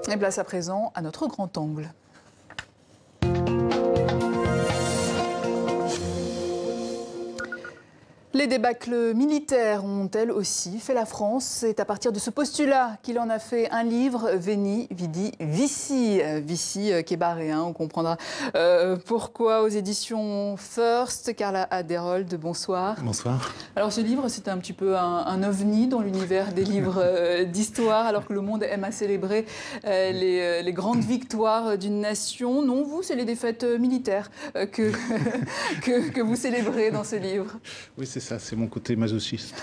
Et place à présent à notre grand angle. Les débâcles militaires ont elles aussi fait la France. C'est à partir de ce postulat qu'il en a fait un livre, Veni, Vidi, Vici. Vici qui est barré, on comprendra pourquoi aux éditions First. Carla Aderold, bonsoir. Bonsoir. Alors ce livre, c'est un petit peu un ovni dans l'univers des livres d'histoire, alors que le monde aime à célébrer les grandes victoires d'une nation. Non, vous, c'est les défaites militaires que vous célébrez dans ce livre. Oui, c'est ça, c'est mon côté masochiste.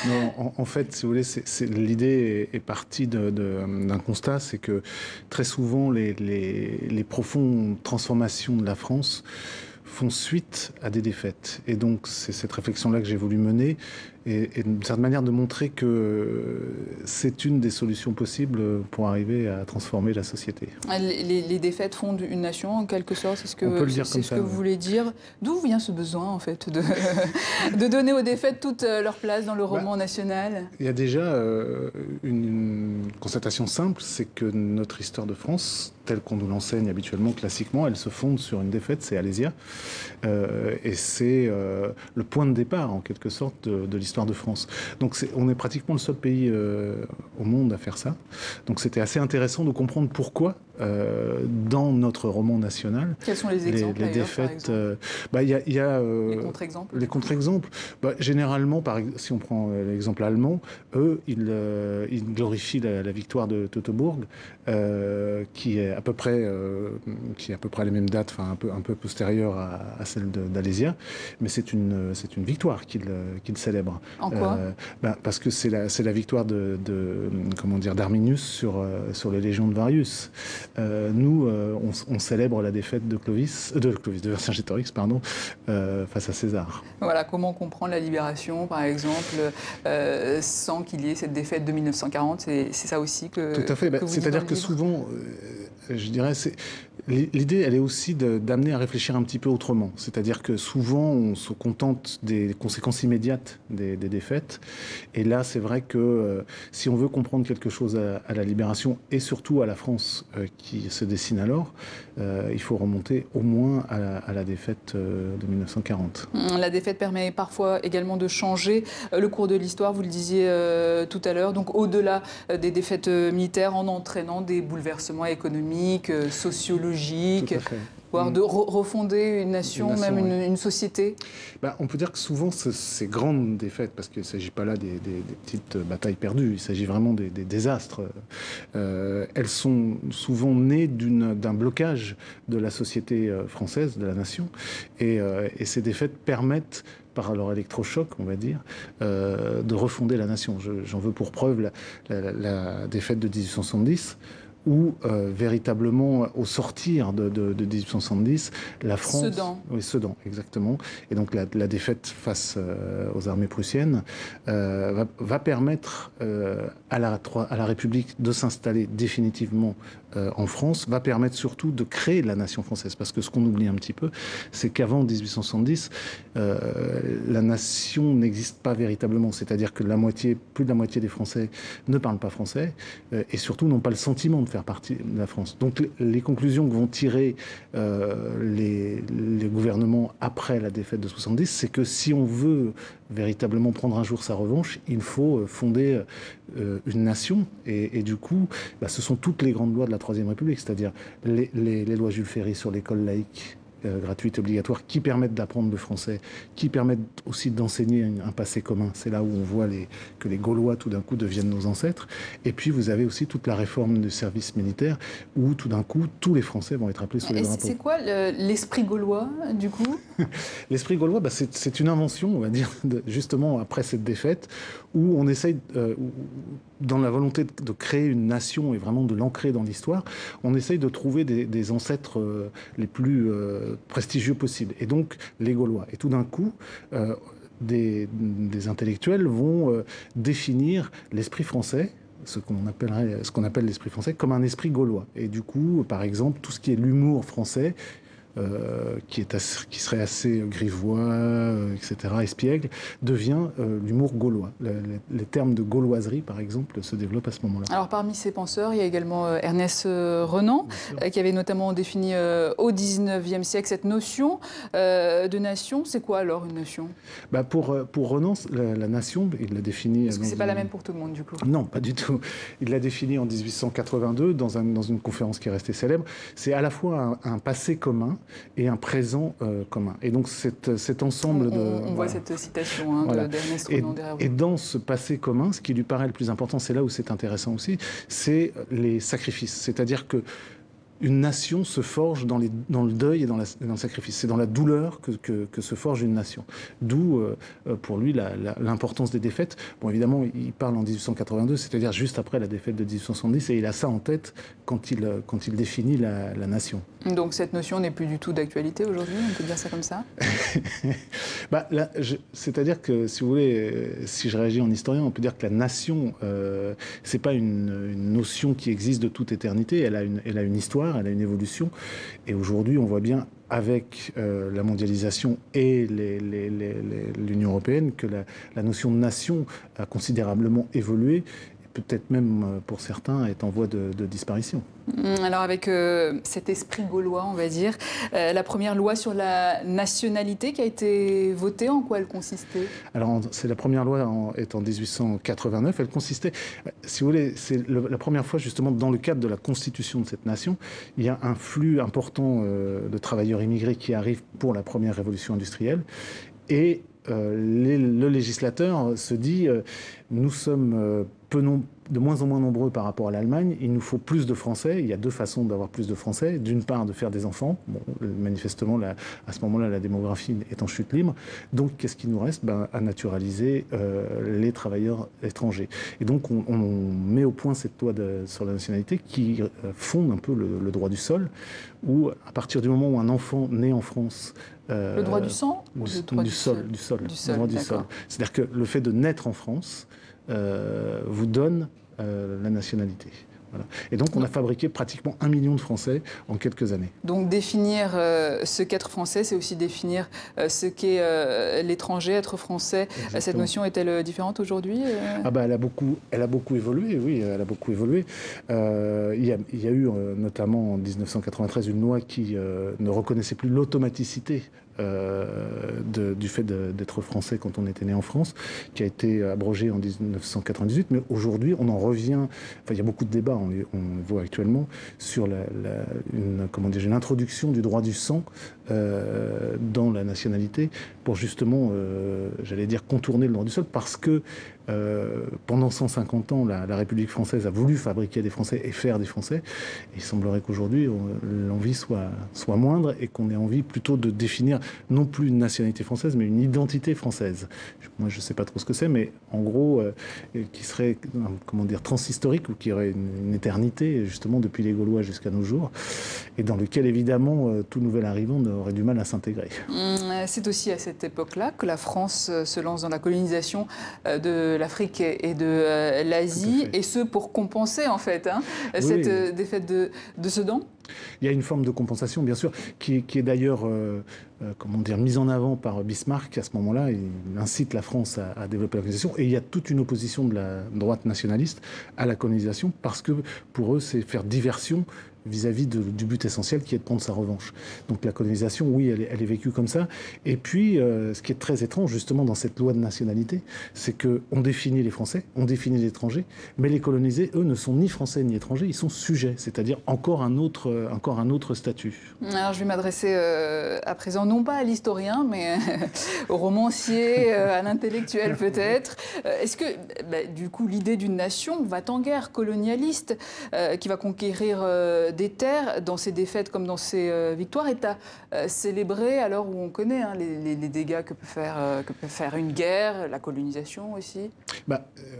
Non, en fait, si vous voulez, l'idée est partie d'un constat, c'est que très souvent, les profondes transformations de la France font suite à des défaites. Et donc, c'est cette réflexion-là que j'ai voulu mener, et d'une certaine manière de montrer que c'est une des solutions possibles pour arriver à transformer la société. Les défaites fondent une nation, en quelque sorte, c'est ce que, vous voulez dire. D'où vient ce besoin, en fait, de donner aux défaites toute leur place dans le roman national? Il y a déjà une constatation simple, c'est que notre histoire de France, telle qu'on nous l'enseigne habituellement, classiquement, elle se fonde sur une défaite, c'est Alésia. Et c'est le point de départ, en quelque sorte, de l'histoire de France. Donc on est pratiquement le seul pays au monde à faire ça. Donc c'était assez intéressant de comprendre pourquoi, dans notre roman national, quels sont les exemples, les défaites... y a les contre-exemples. Les contre-exemples, généralement, si on prend l'exemple allemand, eux, ils glorifient la victoire de Teutobourg, qui est à peu près à la même date, enfin un peu postérieure à celle d'Alésia, mais c'est une victoire qu'ils célèbrent. En quoi? Parce que c'est la victoire d'Arminius sur les légions de Varius. Nous, on célèbre la défaite de Vercingétorix, pardon, face à César. Voilà, comment comprendre la libération, par exemple, sans qu'il y ait cette défaite de 1940? C'est ça aussi que... Tout à fait. C'est-à-dire que souvent, je dirais, l'idée, elle est aussi d'amener à réfléchir un petit peu autrement. C'est-à-dire que souvent, on se contente des conséquences immédiates des défaites. Et là, c'est vrai que si on veut comprendre quelque chose à la libération et surtout à la France qui se dessine alors, il faut remonter au moins à la défaite de 1940. La défaite permet parfois également de changer le cours de l'histoire, vous le disiez tout à l'heure, donc au-delà des défaites militaires, en entraînant des bouleversements économiques, sociologiques, voire de refonder une nation, même une société. On peut dire que souvent, ces grandes défaites, parce qu'il ne s'agit pas là des petites batailles perdues, il s'agit vraiment des désastres, elles sont souvent nées d'un blocage de la société française, de la nation, et ces défaites permettent, par leur électrochoc, on va dire, de refonder la nation. J'en veux pour preuve la défaite de 1870, où véritablement, au sortir de 1870, la France... Sedan. Oui, Sedan, exactement. Et donc la défaite face aux armées prussiennes va permettre à la République de s'installer définitivement en France, va permettre surtout de créer la nation française. Parce que ce qu'on oublie un petit peu, c'est qu'avant 1870, la nation n'existe pas véritablement. C'est-à-dire que plus de la moitié des Français ne parlent pas français et surtout n'ont pas le sentiment de faire partie de la France. Donc les conclusions que vont tirer les gouvernements après la défaite de 70, c'est que si on veut véritablement prendre un jour sa revanche, il faut fonder une nation. Et du coup, ce sont toutes les grandes lois de la Troisième République, c'est-à-dire les lois Jules Ferry sur l'école laïque, gratuite, obligatoire, qui permettent d'apprendre le français, qui permettent aussi d'enseigner un passé commun. C'est là où on voit que les Gaulois, tout d'un coup, deviennent nos ancêtres. Et puis, vous avez aussi toute la réforme du service militaire, où, tout d'un coup, tous les Français vont être appelés sous les drapeaux. C'est quoi l'esprit gaulois, du coup? L'esprit gaulois, c'est une invention, on va dire, justement, après cette défaite, où on essaye, dans la volonté de créer une nation et vraiment de l'ancrer dans l'histoire, on essaye de trouver des ancêtres les plus prestigieux possibles. Et donc, les Gaulois. Et tout d'un coup, des intellectuels vont définir l'esprit français, ce qu'on appelle l'esprit français, comme un esprit gaulois. Et du coup, par exemple, tout ce qui est l'humour français qui serait assez grivois, etc., espiègle, devient l'humour gaulois. Les termes de gauloiserie, par exemple, se développent à ce moment-là. Alors parmi ces penseurs, il y a également Ernest Renan, qui avait notamment défini au XIXe siècle cette notion de nation. C'est quoi alors une nation? Pour Renan, la nation, il l'a définie... Parce que c'est pas la même pour tout le monde, du coup. Non, pas du tout. Il l'a définie en 1882 dans une conférence qui est restée célèbre. C'est à la fois un passé commun et un présent commun. Et donc cet ensemble on voit cette citation d'Ernest Renan derrière vous. Et dans ce passé commun, ce qui lui paraît le plus important, c'est là où c'est intéressant aussi, c'est les sacrifices. C'est-à-dire que une nation se forge dans le deuil et dans le sacrifice. C'est dans la douleur que se forge une nation. D'où, pour lui, l'importance des défaites. Bon, évidemment, il parle en 1882, c'est-à-dire juste après la défaite de 1870, et il a ça en tête quand il définit la nation. Donc cette notion n'est plus du tout d'actualité aujourd'hui, on peut dire ça comme ça? C'est-à-dire que, si vous voulez, si je réagis en historien, on peut dire que la nation, c'est pas une notion qui existe de toute éternité, elle a une histoire, elle a une évolution, et aujourd'hui on voit bien avec la mondialisation et l'Union européenne que la notion de nation a considérablement évolué, et peut-être même pour certains est en voie de disparition. Alors avec cet esprit gaulois, on va dire, la première loi sur la nationalité qui a été votée, en quoi elle consistait? Alors c'est la première loi est en 1889, elle consistait, si vous voulez, c'est la première fois justement dans le cadre de la constitution de cette nation, il y a un flux important de travailleurs immigrés qui arrivent pour la première révolution industrielle, et le législateur se dit nous sommes de moins en moins nombreux par rapport à l'Allemagne, il nous faut plus de Français. Il y a deux façons d'avoir plus de Français. D'une part, de faire des enfants. Bon, manifestement, à ce moment-là, la démographie est en chute libre. Donc, qu'est-ce qui nous reste? À naturaliser les travailleurs étrangers. Et donc, on met au point cette loi sur la nationalité qui fonde un peu le droit du sol, où à partir du moment où un enfant né en France... le droit du sang ou du sol. Le droit du sol. C'est-à-dire que le fait de naître en France vous donne la nationalité. Voilà. Et donc on a fabriqué pratiquement 1 million de Français en quelques années. Donc définir ce qu'être français, c'est aussi définir ce qu'est l'étranger, être français. Exactement. Cette notion est-elle différente aujourd'hui? Elle a beaucoup évolué, oui, elle a beaucoup évolué. Il y a eu notamment en 1993 une loi qui ne reconnaissait plus l'automaticité du fait d'être français quand on était né en France, qui a été abrogée en 1998, mais aujourd'hui on en revient, il y a beaucoup de débats, on le voit actuellement, sur une introduction du droit du sang dans la nationalité pour justement, j'allais dire, contourner le droit du sol, parce que pendant 150 ans, la République française a voulu fabriquer des Français et faire des Français. Et il semblerait qu'aujourd'hui, l'envie soit moindre et qu'on ait envie plutôt de définir non plus une nationalité française, mais une identité française. Moi, je ne sais pas trop ce que c'est, mais en gros, qui serait, transhistorique, ou qui aurait une éternité, justement, depuis les Gaulois jusqu'à nos jours, et dans lequel, évidemment, tout nouvel arrivant aurait du mal à s'intégrer. C'est aussi à cette époque-là que la France se lance dans la colonisation de l'Afrique et de l'Asie, et ce pour compenser en fait cette défaite de Sedan. Il y a une forme de compensation, bien sûr, qui est d'ailleurs mise en avant par Bismarck à ce moment-là. Il incite la France à développer la colonisation. Et il y a toute une opposition de la droite nationaliste à la colonisation, parce que pour eux, c'est faire diversion vis-à-vis du but essentiel qui est de prendre sa revanche. Donc la colonisation, oui, elle est vécue comme ça. Et puis, ce qui est très étrange, justement, dans cette loi de nationalité, c'est qu'on définit les Français, on définit les étrangers, mais les colonisés, eux, ne sont ni Français ni étrangers, ils sont sujets, c'est-à-dire encore un autre statut. Alors je vais m'adresser à présent, non pas à l'historien, mais au romancier, à l'intellectuel peut-être. Est-ce que, du coup, l'idée d'une nation va en guerre colonialiste qui va conquérir des terres, dans ses défaites comme dans ses victoires, est à célébrer à l'heure où on connaît les dégâts que peut faire une guerre, la colonisation aussi?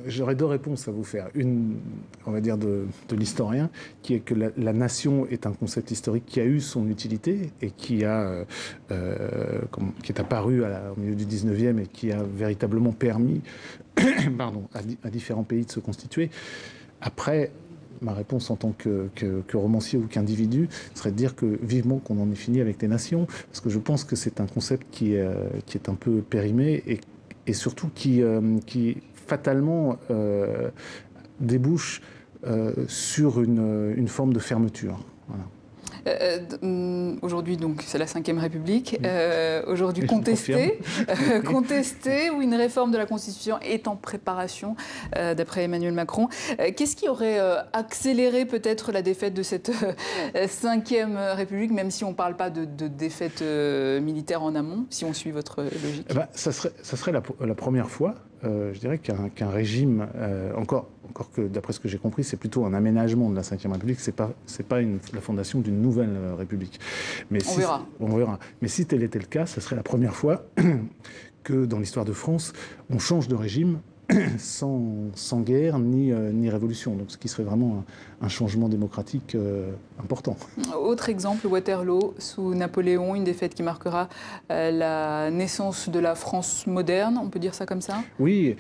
J'aurais deux réponses à vous faire. Une, on va dire, de l'historien, qui est que la nation est un concept historique qui a eu son utilité et qui est apparu au milieu du 19e et qui a véritablement permis à différents pays de se constituer. Après, ma réponse en tant que romancier ou qu'individu serait de dire que vivement qu'on en ait fini avec les nations, parce que je pense que c'est un concept qui est un peu périmé et surtout qui fatalement débouche sur une forme de fermeture. Voilà. Aujourd'hui, donc, c'est la Ve République. Aujourd'hui, contestée, ou une réforme de la Constitution est en préparation, d'après Emmanuel Macron. Qu'est-ce qui aurait accéléré peut-être la défaite de cette Ve République, même si on ne parle pas de défaite militaire en amont, si on suit votre logique? Ça serait la première fois, je dirais, qu'un régime, encore que d'après ce que j'ai compris, c'est plutôt un aménagement de la Ve République, c'est pas la fondation d'une nouvelle République. Mais on verra. Mais si tel était le cas, ça serait la première fois que dans l'histoire de France, on change de régime sans guerre ni révolution. Donc, ce qui serait vraiment un changement démocratique important. Autre exemple, Waterloo, sous Napoléon, une défaite qui marquera la naissance de la France moderne, on peut dire ça comme ça? Oui,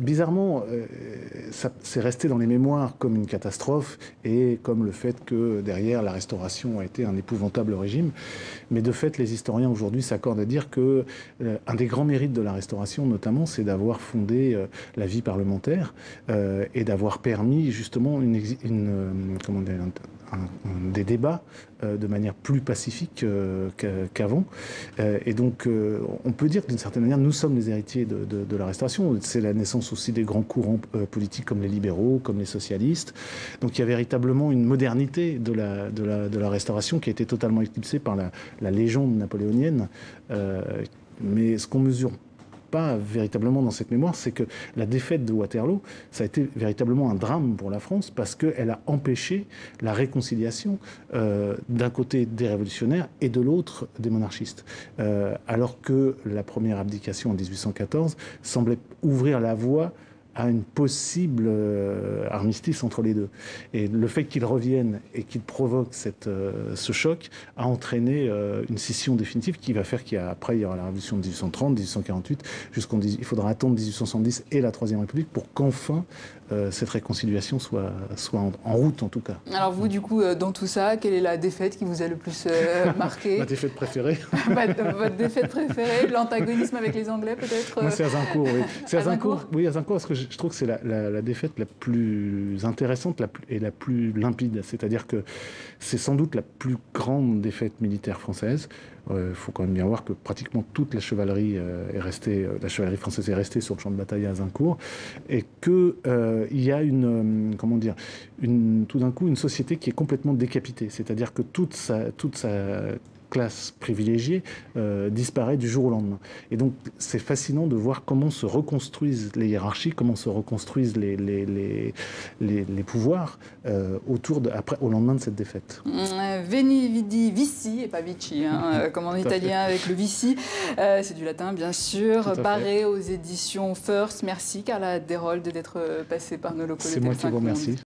bizarrement, c'est resté dans les mémoires comme une catastrophe et comme le fait que derrière la Restauration a été un épouvantable régime. Mais de fait, les historiens aujourd'hui s'accordent à dire que un des grands mérites de la Restauration, notamment, c'est d'avoir fondé la vie parlementaire et d'avoir permis justement des débats de manière plus pacifique qu'avant. Et donc, on peut dire que d'une certaine manière, nous sommes les héritiers de la Restauration. C'est la naissance aussi des grands courants politiques comme les libéraux, comme les socialistes. Donc, il y a véritablement une modernité de la Restauration qui a été totalement éclipsée par la légende napoléonienne. Mais ce qu'on mesure pas véritablement dans cette mémoire, c'est que la défaite de Waterloo, ça a été véritablement un drame pour la France parce qu'elle a empêché la réconciliation d'un côté des révolutionnaires et de l'autre des monarchistes. Alors que la première abdication en 1814 semblait ouvrir la voie à une possible armistice entre les deux. Et le fait qu'ils reviennent et qu'ils provoquent ce choc a entraîné une scission définitive qui va faire qu'après, il y aura la révolution de 1830, 1848, il faudra attendre 1870 et la Troisième République pour qu'enfin cette réconciliation soit en route, en tout cas. Alors vous, du coup, dans tout ça, quelle est la défaite qui vous a le plus marqué? Ma défaite préférée. Votre défaite préférée? L'antagonisme avec les Anglais, peut-être? Moi, c'est Azincourt, oui. C'est Azincourt? Oui, Azincourt, parce que je trouve que c'est la défaite la plus intéressante et la plus limpide. C'est-à-dire que c'est sans doute la plus grande défaite militaire française. Il faut quand même bien voir que pratiquement toute la chevalerie la chevalerie française est restée sur le champ de bataille à Azincourt, et que il y a tout d'un coup une société qui est complètement décapitée. C'est-à-dire que toute sa classe privilégiée disparaît du jour au lendemain. Et donc, c'est fascinant de voir comment se reconstruisent les hiérarchies, comment se reconstruisent les pouvoirs au lendemain de cette défaite. Veni, vidi, vici, et pas vici, comme en italien avec le vici. C'est du latin, bien sûr. Barré aux éditions First. Merci, Carla Desroldes, d'être passée par nos locaux. C'est moi qui vous remercie.